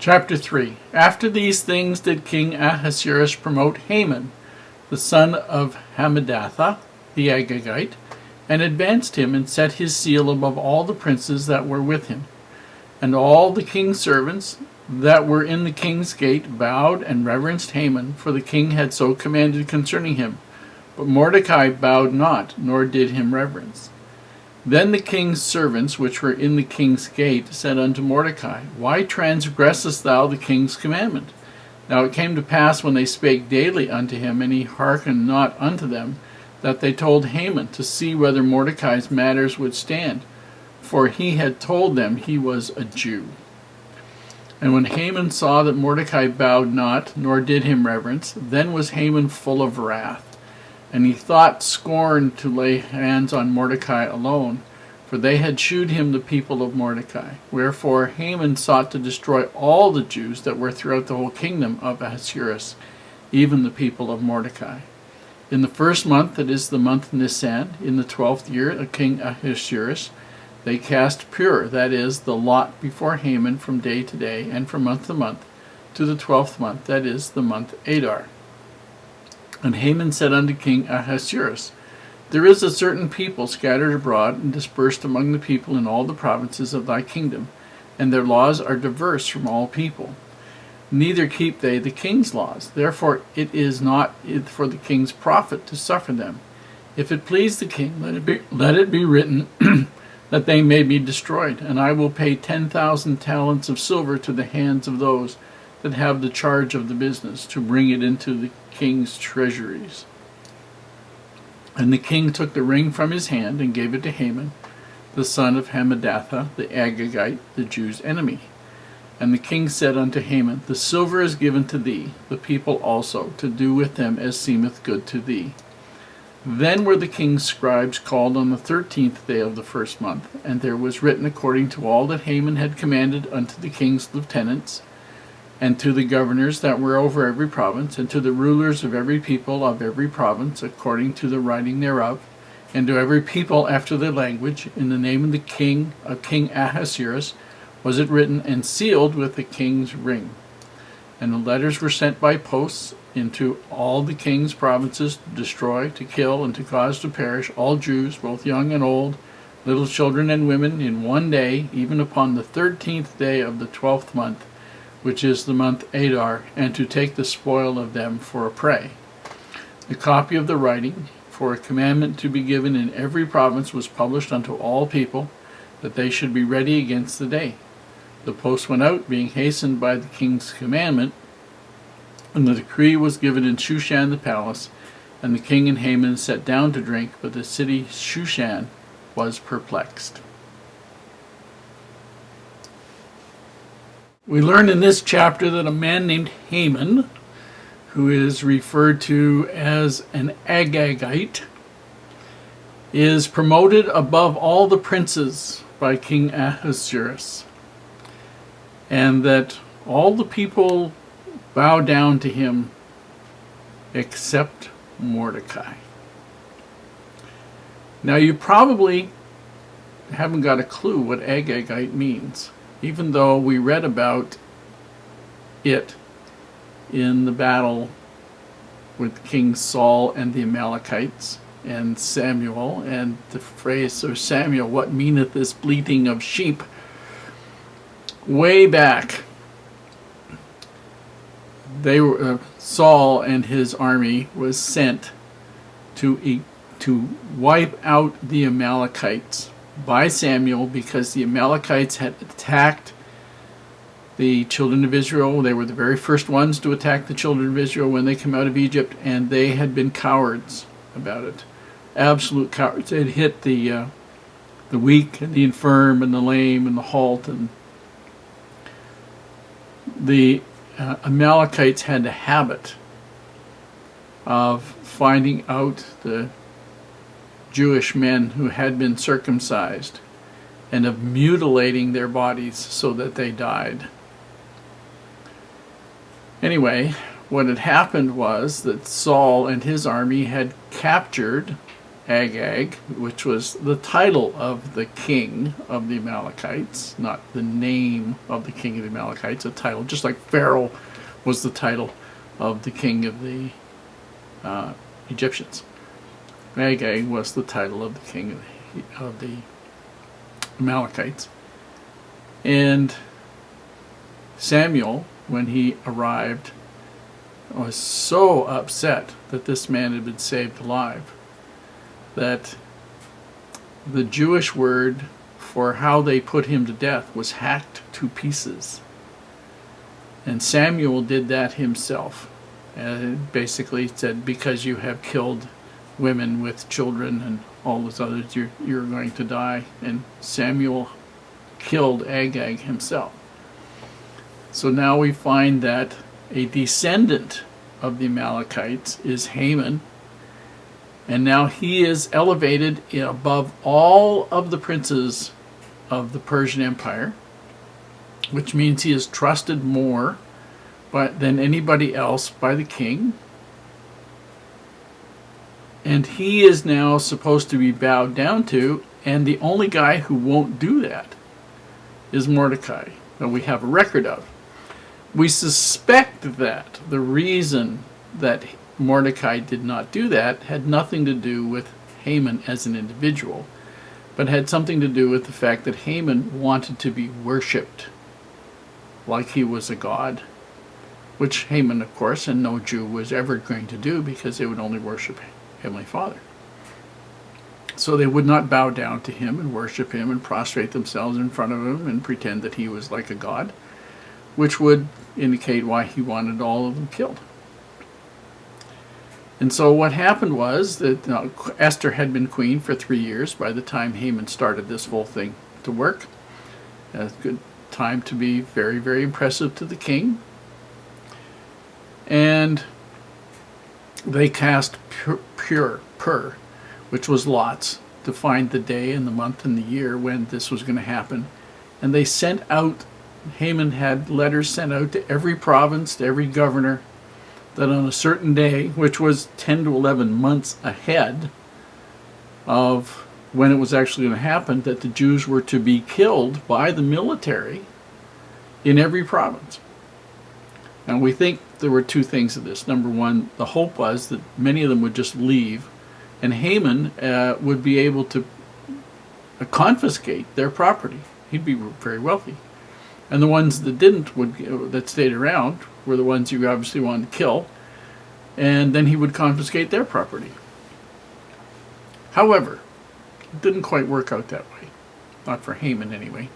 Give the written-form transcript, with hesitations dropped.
Chapter 3. After these things did King Ahasuerus promote Haman, the son of Hammedatha, the Agagite, and advanced him, and set his seal above all the princes that were with him. And all the king's servants that were in the king's gate bowed and reverenced Haman, for the king had so commanded concerning him. But Mordecai bowed not, nor did him reverence. Then the king's servants, which were in the king's gate, said unto Mordecai, Why transgressest thou the king's commandment? Now it came to pass, when they spake daily unto him, and he hearkened not unto them, that they told Haman to see whether Mordecai's matters would stand, for he had told them he was a Jew. And when Haman saw that Mordecai bowed not, nor did him reverence, then was Haman full of wrath. And he thought scorn to lay hands on Mordecai alone, for they had shewed him the people of Mordecai. Wherefore Haman sought to destroy all the Jews that were throughout the whole kingdom of Ahasuerus, even the people of Mordecai. In the first month, that is the month Nisan, in the 12th year of King Ahasuerus, they cast pur, that is, the lot before Haman from day to day, and from month to month, to the 12th month, that is, the month Adar. And Haman said unto King Ahasuerus, There is a certain people scattered abroad and dispersed among the people in all the provinces of thy kingdom, and their laws are diverse from all people. Neither keep they the king's laws. Therefore it is not for the king's profit to suffer them. If it please the king, let it be written that they may be destroyed, and I will pay 10,000 talents of silver to the hands of those that have the charge of the business, to bring it into the king's treasuries. And the king took the ring from his hand, and gave it to Haman, the son of Hammedatha, the Agagite, the Jews' enemy. And the king said unto Haman, The silver is given to thee, the people also, to do with them as seemeth good to thee. Then were the king's scribes called on the 13th day of the first month, and there was written according to all that Haman had commanded unto the king's lieutenants, and to the governors that were over every province, and to the rulers of every people of every province, according to the writing thereof, and to every people after their language, in the name of King Ahasuerus, was it written and sealed with the king's ring. And the letters were sent by posts into all the king's provinces, to destroy, to kill, and to cause to perish all Jews, both young and old, little children and women, in one day, even upon the 13th day of the 12th month, which is the month Adar, and to take the spoil of them for a prey. The copy of the writing, for a commandment to be given in every province, was published unto all people, that they should be ready against the day. The post went out, being hastened by the king's commandment, and the decree was given in Shushan the palace, and the king and Haman sat down to drink, but the city Shushan was perplexed. We learn in this chapter that a man named Haman, who is referred to as an Agagite, is promoted above all the princes by King Ahasuerus, and that all the people bow down to him except Mordecai. Now you probably haven't got a clue what Agagite means, even though we read about it in the battle with King Saul and the Amalekites, and Samuel, and the phrase, So Samuel, what meaneth this bleating of sheep? Way back, they were Saul and his army was sent to wipe out the Amalekites by Samuel, because the Amalekites had attacked the children of Israel. They were the very first ones to attack the children of Israel when they came out of Egypt, and they had been cowards about it. Absolute cowards. They had hit the weak and the infirm and the lame and the halt, and the Amalekites had a habit of finding out the Jewish men who had been circumcised and of mutilating their bodies so that they died. Anyway, what had happened was that Saul and his army had captured Agag, which was the title of the king of the Amalekites, not the name of the king of the Amalekites, a title, just like Pharaoh was the title of the king of the Egyptians. Agag was the title of the king of the Amalekites. And Samuel, when he arrived, was so upset that this man had been saved alive that the Jewish word for how they put him to death was hacked to pieces. And Samuel did that himself. And basically said, because you have killed women with children and all those others, you're going to die. And Samuel killed Agag himself. So now we find that a descendant of the Amalekites is Haman, and now he is elevated above all of the princes of the Persian Empire, which means he is trusted more than anybody else by the king. And he is now supposed to be bowed down to, and the only guy who won't do that is Mordecai, that we have a record of. We suspect that the reason that Mordecai did not do that had nothing to do with Haman as an individual, but had something to do with the fact that Haman wanted to be worshipped like he was a god, which Haman, of course, and no Jew was ever going to do, because they would only worship Heavenly Father. So they would not bow down to him and worship him and prostrate themselves in front of him and pretend that he was like a god, which would indicate why he wanted all of them killed. And so what happened was that Esther had been queen for 3 years by the time Haman started this whole thing to work. A good time to be very, very impressive to the king. And they cast pur, which was lots, to find the day and the month and the year when this was going to happen. And they sent out, Haman had letters sent out to every province, to every governor, that on a certain day, which was 10 to 11 months ahead of when it was actually going to happen, that the Jews were to be killed by the military in every province. And we think there were two things of this. Number one, the hope was that many of them would just leave, and Haman would be able to confiscate their property. He'd be very wealthy. And the ones that didn't, that stayed around, were the ones you obviously wanted to kill, and then he would confiscate their property. However, it didn't quite work out that way. Not for Haman, anyway.